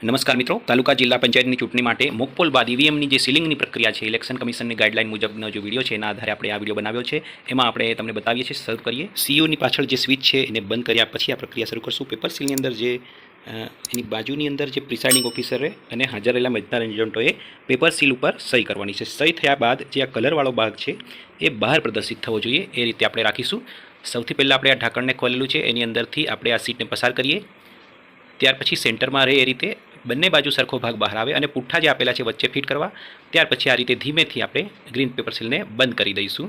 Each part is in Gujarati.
નમસ્કાર મિત્રો, તાલુકા જિલ્લા પંચાયતની ચૂંટણી માટે મોક પોલ બાદ ઈવીએમની જે સીલિંગની પ્રક્રિયા છે, ઇલેક્શન કમિશનની ગાઈડલાઈન મુજબનો જે વિડીયો છે એના આધારે આપણે આ વિડીયો બનાવ્યો છે. એમાં આપણે તમને બતાવીએ છીએ. શરૂ કરીએ. સીયુની પાછળ જે સ્વિચ છે એને બંધ કર્યા પછી આ પ્રક્રિયા શરૂ કરશું. પેપર સીલની અંદર જે એની બાજુની અંદર જે પ્રિસાઇડિંગ ઓફિસરે અને હાજર રહેલા મતદાર એજન્ટોએ પેપર સીલ ઉપર સહી કરવાની છે. સહી થયા બાદ જે આ કલરવાળો ભાગ છે એ બહાર પ્રદર્શિત થવો જોઈએ, એ રીતે આપણે રાખીશું. સૌથી પહેલાં આપણે આ ઢાંકણને ખોલેલું છે, એની અંદરથી આપણે આ સીટને પસાર કરીએ. ત્યાર પછી સેન્ટરમાં રહે એ રીતે બંને બાજુ સરખો ભાગ બહાર આવે અને પુઠ્ઠા જે આપેલા છે વચ્ચે ફિટ કરવા. ત્યાર પછી આ રીતે ધીમેથી આપણે ગ્રીન પેપર સીલને બંધ કરી દઈશું.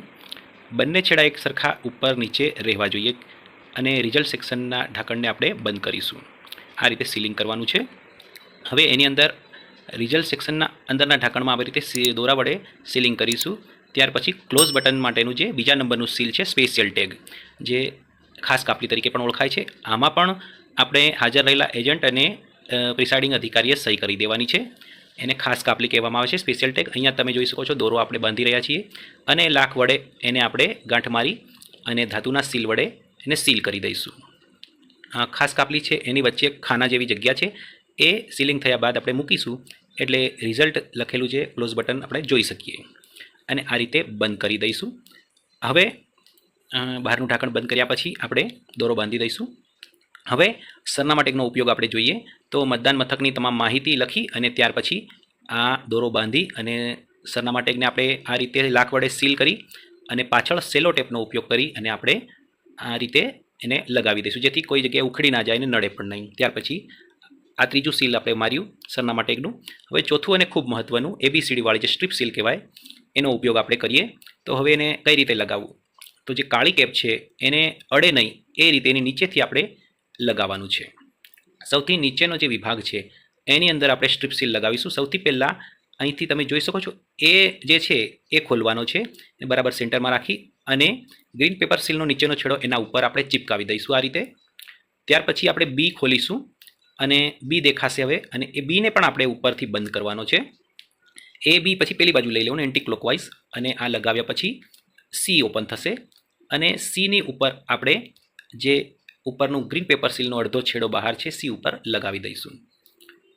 બંને છેડા એક સરખા ઉપર નીચે રહેવા જોઈએ અને રિઝલ્ટ સેક્શનના ઢાંકણને આપણે બંધ કરીશું. આ રીતે સીલિંગ કરવાનું છે. હવે એની અંદર રિઝલ્ટ સેક્શનના અંદરના ઢાંકણમાં આવી રીતે દોરા વડે સીલિંગ કરીશું. ત્યાર પછી ક્લોઝ બટન માટેનું જે બીજા નંબરનું સીલ છે, સ્પેશિયલ ટેગ, જે ખાસ કાપલી તરીકે પણ ઓળખાય છે, આમાં પણ આપણે હાજર રહેલા એજન્ટ અને પ્રિસાઇડિંગ અધિકારીએ સહી કરી દેવાની છે. એને ખાસ કાપલી કહેવામાં આવે છે, સ્પેશિયલ ટેગ. અહીંયા તમે જોઈ શકો છો દોરો આપણે બાંધી રહ્યા છીએ અને લાખ વડે એને આપણે ગાંઠ મારી અને ધાતુના સીલ વડે એને સીલ કરી દઈશું. ખાસ કાપલી છે એની વચ્ચે ખાના જેવી જગ્યા છે, એ સીલિંગ થયા બાદ આપણે મૂકીશું એટલે રિઝલ્ટ લખેલું છે ક્લોઝ બટન આપણે જોઈ શકીએ અને આ રીતે બંધ કરી દઈશું. હવે બહારનું ઢાંકણ બંધ કર્યા પછી આપણે દોરો બાંધી દઈશું. હવે સરનામા ટેગનો ઉપયોગ આપણે જોઈએ તો મતદાન મથકની તમામ માહિતી લખી અને ત્યાર પછી આ દોરો બાંધી અને સરનામા ટેગને આપણે આ રીતે લાખ વડે સીલ કરી અને પાછળ સેલો ટેપનો ઉપયોગ કરી અને આપણે આ રીતે એને લગાવી દઈશું, જેથી કોઈ જગ્યાએ ઉખડી ના જાય અને નડે પણ નહીં. ત્યાર પછી આ ત્રીજું સીલ આપણે માર્યું સરનામા ટેગનું. હવે ચોથું અને ખૂબ મહત્ત્વનું ABCD વાળી જે સ્ટ્રીપ સીલ કહેવાય એનો ઉપયોગ આપણે કરીએ. તો હવે એને કઈ રીતે લગાવવું, તો જે કાળી કેપ છે એને અડે નહીં એ રીતે એની નીચેથી આપણે લગાવવાનું છે. સૌથી નીચેનો જે વિભાગ છે એની અંદર આપણે સ્ટ્રીપ સીલ લગાવીશું. સૌથી પહેલાં અહીંથી તમે જોઈ શકો છો એ જે છે એ ખોલવાનો છે, બરાબર સેન્ટરમાં રાખી અને ગ્રીન પેપર સીલનો નીચેનો છેડો એના ઉપર આપણે ચિપકાવી દઈશું આ રીતે. ત્યાર પછી આપણે બી ખોલીશું અને બી દેખાશે હવે, અને એ બીને પણ આપણે ઉપરથી બંધ કરવાનો છે. એ બી પછી પેલી બાજુ લઈ લેવાનું એન્ટી ક્લોકવાઇઝ, અને આ લગાવ્યા પછી સી ઓપન થશે અને સીની ઉપર આપણે જે ઉપરનું ગ્રીન પેપર સીલનો અડધો છેડો બહાર છે સી ઉપર લગાવી દઈશું,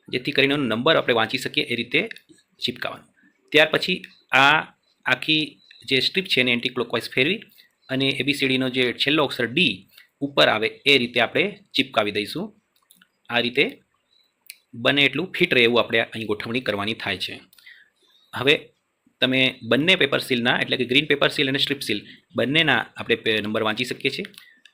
જેથી કરીને નંબર આપણે વાંચી શકીએ એ રીતે ચિપકાવવાનું. ત્યાર પછી આ આખી જે સ્ટ્રીપ છે એને એન્ટી ક્લોકવાઇઝ ફેરવી અને ABCDનો જે છેલ્લો અક્ષર ડી ઉપર આવે એ રીતે આપણે ચિપકાવી દઈશું. આ રીતે બને એટલું ફિટ રહે એવું આપણે અહીં ગોઠવણી કરવાની થાય છે. હવે તમે બંને પેપર સીલના એટલે કે ગ્રીન પેપર સીલ અને સ્ટ્રીપ સીલ બંનેના આપણે નંબર વાંચી શકીએ છીએ.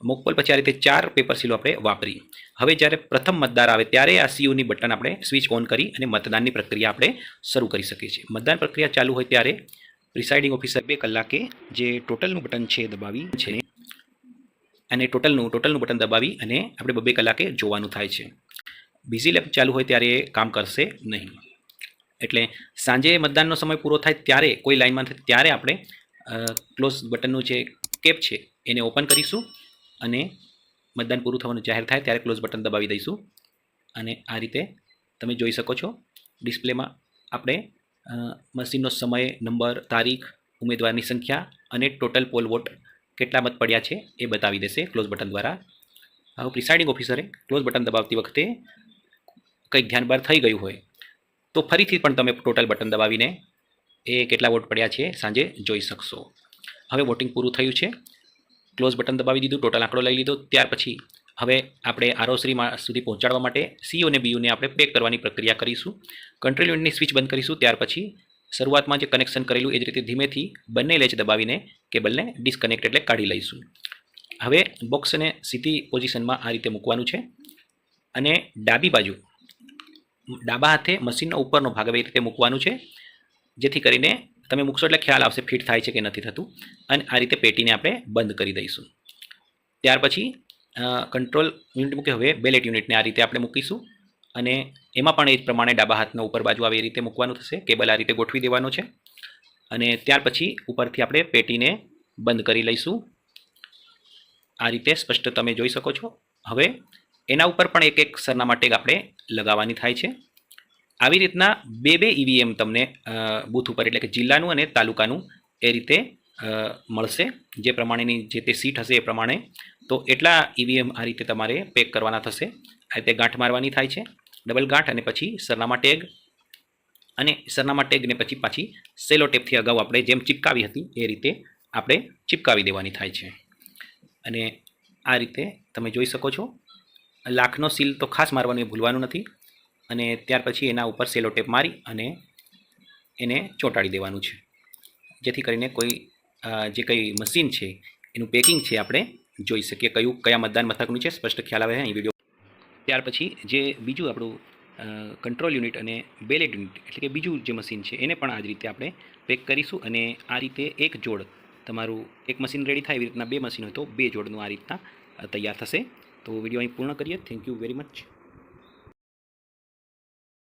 મોકપોલ પછી આ રીતે 4 પેપર સીલો આપણે વાપરી. હવે જ્યારે પ્રથમ મતદાર આવે ત્યારે આ સીયુની બટન આપણે સ્વિચ ઓન કરી અને મતદાનની પ્રક્રિયા આપણે શરૂ કરી શકીએ છીએ. મતદાન પ્રક્રિયા ચાલુ હોય ત્યારે પ્રિસાઇડિંગ ઓફિસર 2 કલાકે જે ટોટલનું બટન છે દબાવી છે અને ટોટલનું બટન દબાવી અને આપણે 2 કલાકે જોવાનું થાય છે. બીઝી લેબ ચાલુ હોય ત્યારે એ કામ કરશે નહીં. એટલે સાંજે મતદાનનો સમય પૂરો થાય ત્યારે કોઈ લાઇનમાં થાય ત્યારે આપણે ક્લોઝ બટનનું જે કેપ છે એને ઓપન કરીશું અને મતદાન પૂરું થવાનું જાહેર થાય ત્યારે ક્લોઝ બટન દબાવી દઈશું. અને આ રીતે તમે જોઈ શકો છો ડિસ્પ્લેમાં આપણે મશીનનો સમય, નંબર, તારીખ, ઉમેદવારની સંખ્યા અને ટોટલ પોલ વોટ કેટલા મત પડ્યા છે એ બતાવી દેશે ક્લોઝ બટન દ્વારા. હવે પ્રિસાઇડિંગ ઓફિસરે ક્લોઝ બટન દબાવતી વખતે કંઈક ધ્યાન બહાર થઈ ગયું હોય તો ફરીથી પણ તમે ટોટલ બટન દબાવીને એ કેટલા વોટ પડ્યા છે સાંજે જોઈ શકશો. હવે વોટિંગ પૂરું થયું છે, ક્લોઝ બટન દબાવી દીધું, ટોટલ આંકડો લઈ લીધો. ત્યાર પછી હવે આપણે આરઓસી સુધી પહોંચાડવા માટે સીયુ અને બીયુને આપણે પેક કરવાની પ્રક્રિયા કરીશું. કંટ્રોલ યુનિટની સ્વિચ બંધ કરીશું. ત્યાર પછી શરૂઆતમાં જે કનેક્શન કરેલું એ જ રીતે ધીમેથી બંને લેચ દબાવીને કેબલને ડિસ્કનેક્ટ એટલે કાઢી લઈશું. હવે બોક્સને સીધી પોઝિશનમાં આ રીતે મૂકવાનું છે અને ડાબી બાજુ ડાબા હાથે મશીનનો ઉપરનો ભાગ એ રીતે મૂકવાનું છે, જેથી કરીને તમે મૂકશો એટલે ખ્યાલ આવશે ફિટ થાય છે કે નથી થતું. અને આ રીતે પેટીને આપણે બંધ કરી દઈશું. ત્યાર પછી કંટ્રોલ યુનિટ મૂકે. હવે બેલેટ યુનિટને આ રીતે આપણે મૂકીશું અને એમાં પણ એ જ પ્રમાણે ડાબા હાથનો ઉપર બાજુ આવે એ રીતે મૂકવાનું થશે. કેબલ આ રીતે ગોઠવી દેવાનો છે અને ત્યાર પછી ઉપરથી આપણે પેટીને બંધ કરી લઈશું. આ રીતે સ્પષ્ટ તમે જોઈ શકો છો. હવે એના ઉપર પણ એક સરનામા ટેગ આપણે લગાવવાની થાય છે. આવી રીતના 2 EVM તમને બૂથ ઉપર એટલે કે જિલ્લાનું અને તાલુકાનું એ રીતે મળશે, જે પ્રમાણેની જે તે સીટ હશે એ પ્રમાણે. તો એટલા EVM આ રીતે તમારે પેક કરવાના થશે. આ રીતે ગાંઠ મારવાની થાય છે ડબલ ગાંઠ અને પછી સરનામા ટેગ અને સરનામા ટેગને પછી પાછી સેલો ટેપથી અગાઉ આપણે જેમ ચિપકાવી હતી એ રીતે આપણે ચિપકાવી દેવાની થાય છે. અને આ રીતે તમે જોઈ શકો છો. લાખનો સીલ તો ખાસ મારવાનું એ ભૂલવાનું નથી. અને ત્યાર પછી એના ઉપર સેલો ટેપ મારી અને એને ચોંટાડી દેવાનું છે, જેથી કરીને કોઈ જે કંઈ મશીન છે એનું પેકિંગ છે આપણે જોઈ શકીએ, કયા મતદાન મથકનું છે સ્પષ્ટ ખ્યાલ આવે અહીં વિડીયો. ત્યાર પછી જે બીજું આપણું કંટ્રોલ યુનિટ અને બેલેટ યુનિટ એટલે કે બીજું જે મશીન છે એને પણ આ જ રીતે આપણે પેક કરીશું. અને આ રીતે એક જોડ તમારું એક મશીન રેડી થાય એવી રીતના બે મશીન હોય તો બે જોડનું આ રીતના તૈયાર થશે. તો વિડીયો અહીં પૂર્ણ કરીએ. Thank you very much.